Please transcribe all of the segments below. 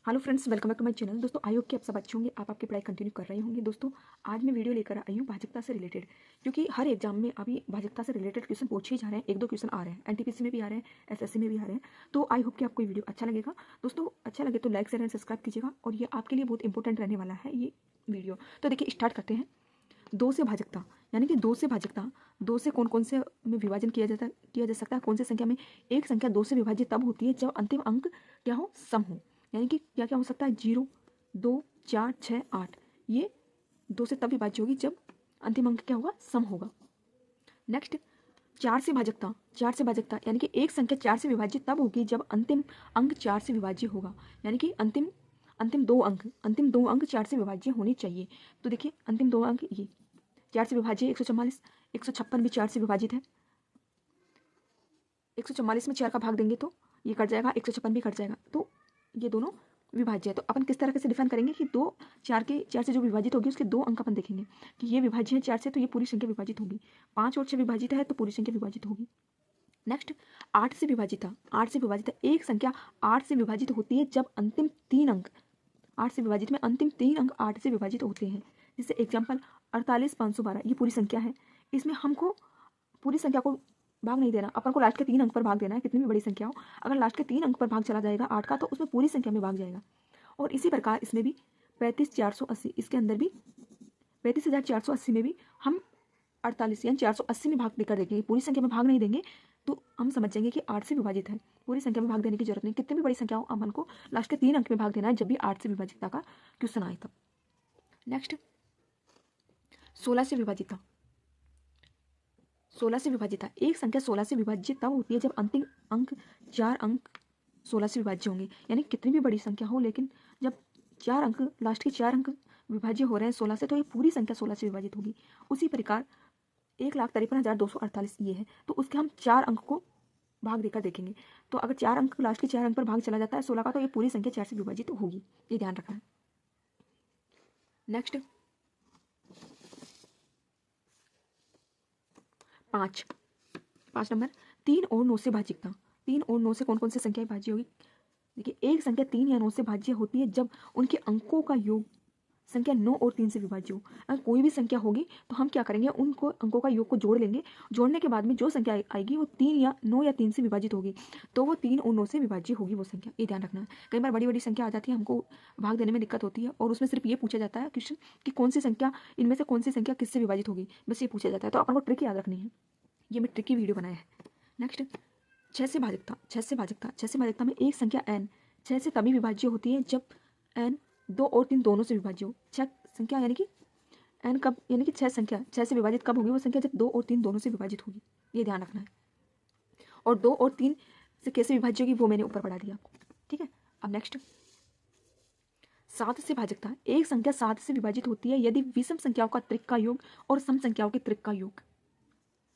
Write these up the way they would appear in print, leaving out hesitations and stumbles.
Hello friends, welcome back to my channel. दोस्तों, I hope कि आप सब अच्छे होंगे, आप आपकी पढ़ाई कंटिन्यू कर रहे होंगे। दोस्तों, आज मैं वीडियो लेकर आई हूँ भाजपा से रिलेटेड, क्योंकि हर एग्जाम में अभी भाजपा से रिलेटेड क्वेश्चन पूछे ही जा रहे हैं। एक दो क्वेश्चन आ रहे हैं, एनटीपीसी में भी आ रहे हैं, एसएससी में भी आ रहे हैं। तो आई होप कि आपको ये वीडियो अच्छा लगेगा। दोस्तों, अच्छा लगे तो लाइक शेयर एंड सब्सक्राइब कीजिएगा, और ये आपके लिए बहुत इंपॉर्टेंट रहने वाला है ये वीडियो। तो देखिए, स्टार्ट करते हैं। दो से भाजकता, यानी कि दो से भाजकता, दो से कौन कौन से में विभाजन किया जा सकता है, कौन सी संख्या में एक संख्या दो से विभाजित तब होती है जब अंतिम अंक क्या हो, सम हो। यानी कि क्या क्या हो सकता है, 0, 2, 4, 6, 8। ये दो से तब विभाज्य होगी जब अंतिम अंक क्या होगा, सम होगा। नेक्स्ट, चार से भाजकता, चार से भाजकता यानी कि एक संख्या चार से विभाजित तब होगी जब अंतिम अंक चार से विभाज्य होगा। यानी कि अंतिम अंतिम दो अंक चार से विभाज्य होने चाहिए। तो देखिए, अंतिम दो अंक ये चार से विभाज्य 144, 156 भी चार से विभाजित है। 144 में चार का भाग देंगे तो ये कट जाएगा, 156 भी कट जाएगा, तो ये दोनों विभाज्य है। तो अपन किस तरह से डिफाइन करेंगे कि दो चार से जो विभाजित होगी उसके दो अंक अपन देखेंगे कि ये विभाज्य है चार से, तो ये पूरी संख्या विभाजित होगी। 5 और 6 विभाजित है तो पूरी संख्या विभाजित होगी। नेक्स्ट, 8 से विभाजित है, 8 से विभाजित है। एक संख्या 8 से विभाजित होती है जब अंतिम तीन अंक, 8 से विभाजित में अंतिम तीन अंक 8 से विभाजित होते हैं। जैसे एग्जाम्पल 48, 512, ये पूरी संख्या है। इसमें हमको पूरी संख्या को भाग नहीं देना, अपन को लास्ट के तीन अंक पर भाग देना है, कितनी भी बड़ी संख्या हो। अगर लास्ट के तीन अंक पर भाग चला जाएगा 8 का, तो उसमें पूरी संख्या में भाग जाएगा। और इसी प्रकार इसमें भी 35,480, इसके अंदर भी 35,480 में भी हम 48 यानी 480 में भाग देकर देखेंगे, पूरी संख्या में भाग नहीं देंगे। तो हम समझ जाएंगे कि 8 से विभाजित है, पूरी संख्या में भाग देने की जरूरत नहीं। कितनी भी बड़ी संख्या हो, अपन को लास्ट के तीन अंक में भाग देना है जब भी 8 से विभाजितता का क्वेश्चन आए तब। नेक्स्ट, 16 से विभाजितता, 16 से विभाजित है। एक संख्या 16 से विभाज्य तब होती है जब अंतिम अंक चार अंक 16 से विभाज्य होंगे। यानी कितनी भी बड़ी संख्या हो, लेकिन जब चार अंक, लास्ट के चार अंक विभाज्य हो रहे हैं 16 से, तो ये पूरी संख्या 16 से विभाजित होगी। उसी प्रकार 1,53,248 ये है, तो उसके हम चार अंक को भाग देकर देखेंगे। तो अगर चार अंक, लास्ट के चार अंक पर भाग चला जाता है 16 का, तो ये पूरी संख्या चार से विभाजित होगी, ये ध्यान रखना है। नेक्स्ट, 5 नंबर, 3 और 9 से भाज्यता। 3 और 9 से कौन कौन सी संख्या भाज्य होगी। देखिए, एक संख्या 3 या 9 से भाज्य होती है जब उनके अंकों का योग संख्या 9 और 3 से विभाज्य हो। अगर कोई भी संख्या होगी तो हम क्या करेंगे, उनको अंकों का योग को जोड़ लेंगे। जोड़ने के बाद में जो संख्या आएगी वो 3 या 9 या 3 से विभाजित होगी, तो वो 3 और 9 से विभाज्य होगी वो संख्या, ये ध्यान रखना है। कई बार बड़ी बड़ी संख्या आ जाती है, हमको भाग देने में दिक्कत होती है, और उसमें सिर्फ ये पूछा जाता है क्वेश्चन कि कौन सी संख्या, इनमें से कौन सी संख्या किससे विभाजित होगी, बस ये पूछा जाता है। तो अपन को ट्रिक याद रखनी है, ये मैं ट्रिक की वीडियो बनाया है। नेक्स्ट, 6 से भाजकता, 6 से भाजकता, 6 से भाजकता में एक संख्या n 6 से तभी विभाज्य होती है जब n 2 और 3 दोनों से विभाज्य हो। 6 संख्या यानी कि n कब, यानी कि 6 संख्या 6 से विभाजित कब होगी, वो संख्या जब 2 और 3 दोनों से विभाजित होगी, ये ध्यान रखना है। और 2 और 3 से कैसे विभाज्य होगी वो मैंने ऊपर पढ़ा दिया आपको, ठीक है। अब नेक्स्ट, 7 से भाजकता, एक संख्या 7 से विभाजित होती है यदि विषम संख्याओं का त्रिक का योग और सम संख्याओं के त्रिक का योग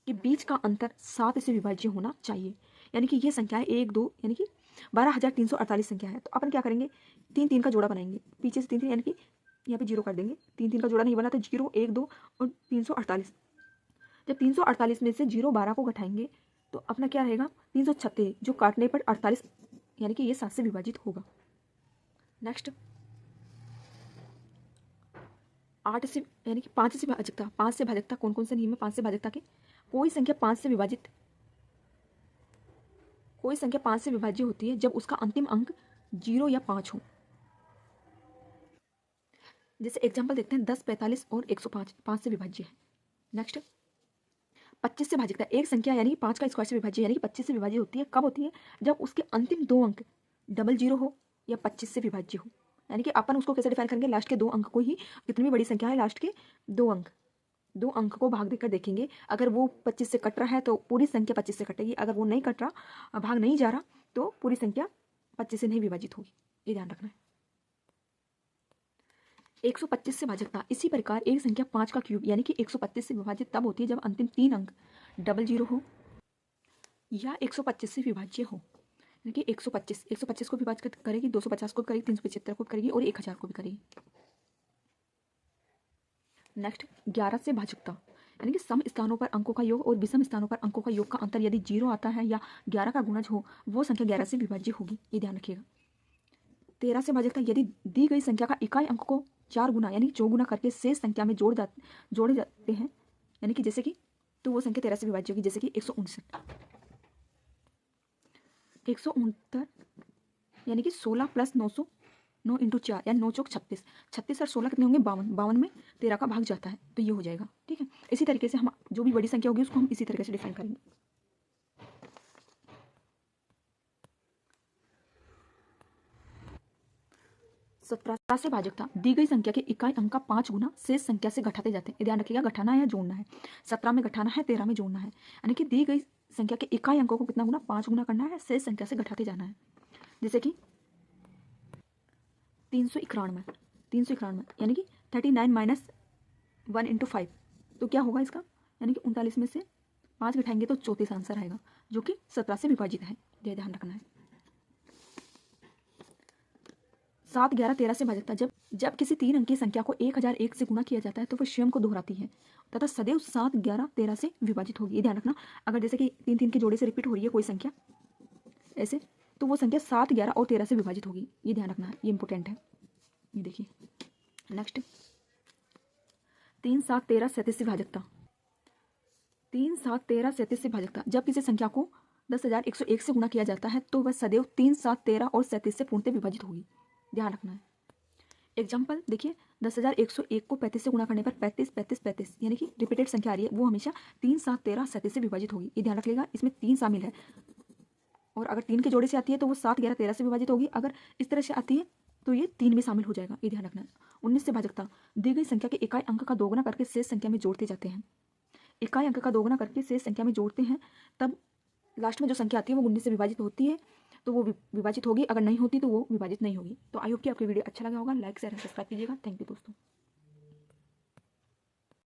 के बीच का अंतर 7 से विभाज्य होना चाहिए। यानी कि ये संख्या है 1, 2, यानी कि 12,348 संख्या है। तो अपन क्या करेंगे, 3 3 का जोड़ा बनाएंगे, पीछे से 3 3, यानी कि यहाँ पे 0 कर देंगे। 3 3 का जोड़ा नहीं बना तो 0, 1, 2 और 348। जब 348 में से 0, 12 को घटाएंगे तो अपना क्या रहेगा, 336, जो काटने पर 48, यानी कि ये 7 से विभाजित होगा। नेक्स्ट, 8 से, यानी कि 5 से भाजकता, 5 से भाजकता कौन कौन से नियम है 5 से भाजकता के। कोई संख्या 5 से विभाजित, कोई संख्या 5 से विभाज्य होती है जब उसका अंतिम अंक 0 या 5 हो। जैसे एग्जांपल देखते हैं, 10, 45 और 105 5 से विभाज्य है। नेक्स्ट, 25 से भाजकता, एक संख्या यानी कि 5 का स्क्वायर से विभाज्य, यानी कि 25 से विभाज्य होती है, कब होती है, जब उसके अंतिम दो अंक 00 हो या 25 से विभाज्य हो। यानी कि अपन उसको कैसे डिफाइन करेंगे, लास्ट के दो अंक को ही, कितनी भी बड़ी संख्या है लास्ट के दो अंक को भाग देकर देखेंगे। अगर वो 25 से कट रहा है तो पूरी संख्या 25 से कटेगी, अगर वो नहीं कट रहा, भाग नहीं जा रहा, तो पूरी संख्या 25 से नहीं विभाजित होगी, ये ध्यान रखना है। 125 से भाजकता, इसी प्रकार एक संख्या 5 का क्यूब यानी कि 125 से विभाजित तब होती है जब अंतिम तीन अंक 00 हो या 125 से विभाज्य हो। यानी कि 125 को विभाजित करेगी, 250 को करेगी, 375 को करेगी और 1000 को भी करेगी। नेक्स्ट, 11 से भाजकता, यानी कि सम स्थानों पर अंकों का योग और विषम स्थानों पर अंकों का योग का अंतर यदि 0 आता है या 11 का गुणज हो, वो संख्या 11 से विभाज्य होगी, ये ध्यान रखिएगा। 13 से भाजकता यदि दी गई संख्या का इकाई अंक को 4 गुना यानी 4 गुना करके शेष संख्या में जोड़े जाते हैं, यानी कि जैसे कि, तो वो संख्या 13 से विभाज्य होगी। जैसे कि 169 यानी कि 16 प्लस 900, 9 इंटू 4 यानी 9 चौक 36, 36 और 16 कितने होंगे 52, 52 में 13 का भाग जाता है, तो ये हो जाएगा। ठीक है, इसी तरीके से हम जो भी बड़ी संख्या होगी उसको हम इसी तरीके से डिफाइन करेंगे। 17 से भाजकता दी गई संख्या के इकाई अंक का 5 गुना शेष संख्या से घटाते जाते हैं। ध्यान रखिएगा, घटाना है या जोड़ना है। 17 में घटाना है, 13 में जोड़ना है, यानी कि दी गई संख्या के इकाई अंकों को कितना गुना 5 गुना करना है, शेष संख्या से घटाते जाना है। जैसे कि 391 यानी कि 39 माइनस 1 इंटू 5, तो क्या होगा इसका, यानी कि 39 में से 5 घटाएंगे तो 34 आंसर आएगा, जो कि 17 से विभाजित है। ये ध्यान रखना है। 7, 11, 13 से भाजकता जब किसी 3 अंकीय संख्या को 1001 से गुणा किया जाता है तो वह स्वयं को दोहराती है तथा सदैव 7, 11, 13 से विभाजित होगी। ये ध्यान रखना, अगर जैसे कि 3 के जोड़े से रिपीट हो रही है कोई संख्या ऐसे, तो वो संख्या 7, 11 और 13 से विभाजित होगी। ये ध्यान रखना है, ये इंपॉर्टेंट है। ये देखिए नेक्स्ट 3, 7, 13, 37 से भाजकता 3, 7, 13, 37 से भाजकता जब किसी संख्या को 10,101 से गुणा किया जाता है तो वह सदैव 3, 7, 13 और 37 से पूर्णतः विभाजित होगी। ध्यान रखना है। एग्जाम्पल देखिए, 10,101 को 35 से गुणा करने पर 35, 35, 35 यानी कि रिपीटेड संख्या आ रही है, वो हमेशा 3, 7, 13, 37 से विभाजित होगी। ये ध्यान रखिएगा, इसमें 3 शामिल है, और अगर 3 के जोड़े से आती है तो वो 7, 11, 13 से विभाजित होगी। अगर इस तरह से आती है तो ये 3 में शामिल हो जाएगा। ये ध्यान रखना है। 19 से भाजकता दी गई संख्या के इकाई अंक का दोगुना करके शेष संख्या में जोड़ते जाते हैं। इकाई अंक का दोगुना करके शेष संख्या में जोड़ते हैं, तब लास्ट में जो संख्या आती है वो 19 से विभाजित होती है, तो वो विभाजित होगी। अगर नहीं होती तो वो विभाजित नहीं होगी। तो आई होप कि आपको वीडियो अच्छा लगा होगा। लाइक शेयर सब्सक्राइब कीजिएगा। थैंक यू दोस्तों।